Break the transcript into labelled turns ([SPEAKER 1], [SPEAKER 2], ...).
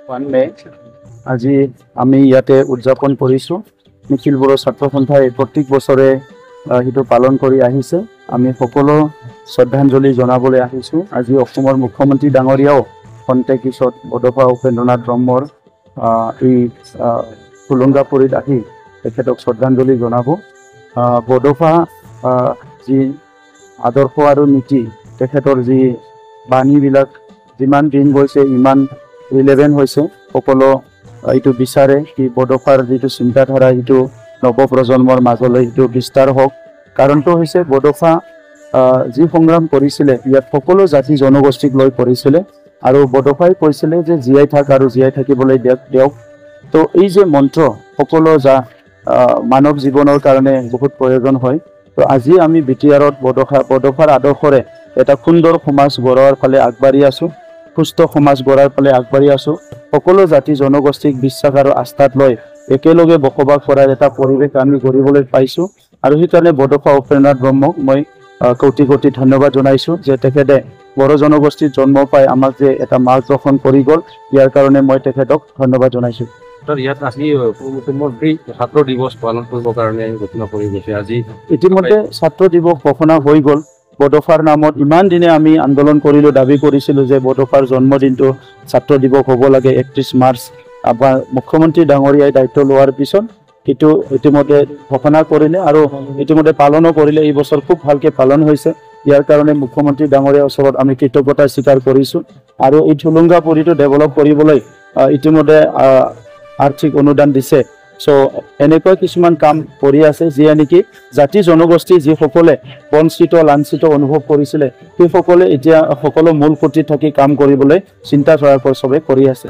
[SPEAKER 1] 1 মে আজি আমি ইয়াতে উদযাপন কৰিছোঁ। নিখিল বড়ো ছাত্ৰ সন্থাই প্ৰত্যেক বছৰে সেইটো পালন কৰি আহিছে। আমি সকলো শ্ৰদ্ধাঞ্জলি জনাবলৈ আহিছোঁ। আজি অসমৰ মুখ্যমন্ত্ৰী ডাঙৰীয়াও খন্তেক পিছত বডোফা উপেন্দ্ৰনাথ ব্ৰহ্মৰ এই হোলোংগাপুৰীত আহি তেখেতক শ্ৰদ্ধাঞ্জলি জনাব। বডোফা যি আদৰ্শ আৰু নীতি তেখেতৰ যি বাণীবিলাক যিমান দিন গৈছে ইমান ৰিলেভেণ্ট হৈছে। সকলো এইটো বিচাৰে কি বডোফাৰ যিটো চিন্তাধাৰা সেইটো নৱপ্ৰজন্মৰ মাজলৈ সেইটো বিস্তাৰ হওক। কাৰণটো হৈছে বডোফা যি সংগ্ৰাম কৰিছিলে ইয়াত সকলো জাতি জনগোষ্ঠীক লৈ কৰিছিলে আৰু বডোফাই কৈছিলে যে জীয়াই থাক আৰু জীয়াই থাকিবলৈ দিয়ক। তো এই যে মন্ত্ৰ সকলো মানৱ জীৱনৰ কাৰণে বহুত প্ৰয়োজন হয়। তো আজি আমি বিটিআৰত বডোফাৰ আদৰ্শৰে এটা সুন্দৰ সমাজ গঢ়াৰ ফালে আগবাঢ়ি আছোঁ। সুস্থ সমাজ গঢ়াৰ ফালে আগবাঢ়ি আছোঁ। সকলো জাতি জনগোষ্ঠীক বিশ্বাস আৰু আস্থাত লৈ একেলগে বসবাস কৰাৰ এটা পৰিৱেশ আমি গঢ়িবলৈ পাইছোঁ। আৰু সেইকাৰণে বডোফা উপেন্দ্ৰনাথ ব্ৰহ্মক মই কোটি কোটি ধন্যবাদ জনাইছোঁ যে তেখেতে বড়ো জনগোষ্ঠীত জন্ম পাই আমাক যে এটা মাৰ্গদৰ্শন কৰি গ'ল, ইয়াৰ কাৰণে মই তেখেতক ধন্যবাদ জনাইছোঁ।
[SPEAKER 2] ইয়াত আজি মুখ্যমন্ত্ৰী ছাত্ৰ দিৱস পালন কৰিবৰ কাৰণে ঘোষণা কৰি গৈছে। আজি
[SPEAKER 1] ইতিমধ্যে ছাত্ৰ দিৱস ঘোষণা হৈ গ'ল। বডোফাৰ নামত ইমান দিনে আমি আন্দোলন কৰিলোঁ, দাবী কৰিছিলোঁ যে বডোফাৰ জন্মদিনটো ছাত্ৰ দিৱস হ'ব লাগে 31 মাৰ্চ। আমাৰ মুখ্যমন্ত্ৰী ডাঙৰীয়াই দায়িত্ব লোৱাৰ পিছত সেইটো ইতিমধ্যে ঘোষণা কৰিলে আৰু ইতিমধ্যে পালনো কৰিলে। এই বছৰ খুব ভালকৈ পালন হৈছে। ইয়াৰ কাৰণে মুখ্যমন্ত্ৰী ডাঙৰীয়াৰ ওচৰত আমি কৃতজ্ঞতা স্বীকাৰ কৰিছোঁ। আৰু এই হোলোংগাপুৰীটো ডেভেলপ কৰিবলৈ ইতিমধ্যে আৰ্থিক অনুদান দিছে। চ' এনেকুৱা কিছুমান কাম কৰি আছে যিয়ে নেকি জাতি জনগোষ্ঠী যিসকলে বঞ্চিত লাঞ্ছিত অনুভৱ কৰিছিলে সেইসকলে এতিয়া সকলো মূল খুঁটিত থাকি কাম কৰিবলৈ চিন্তা চৰ্চা চবে কৰি আছে।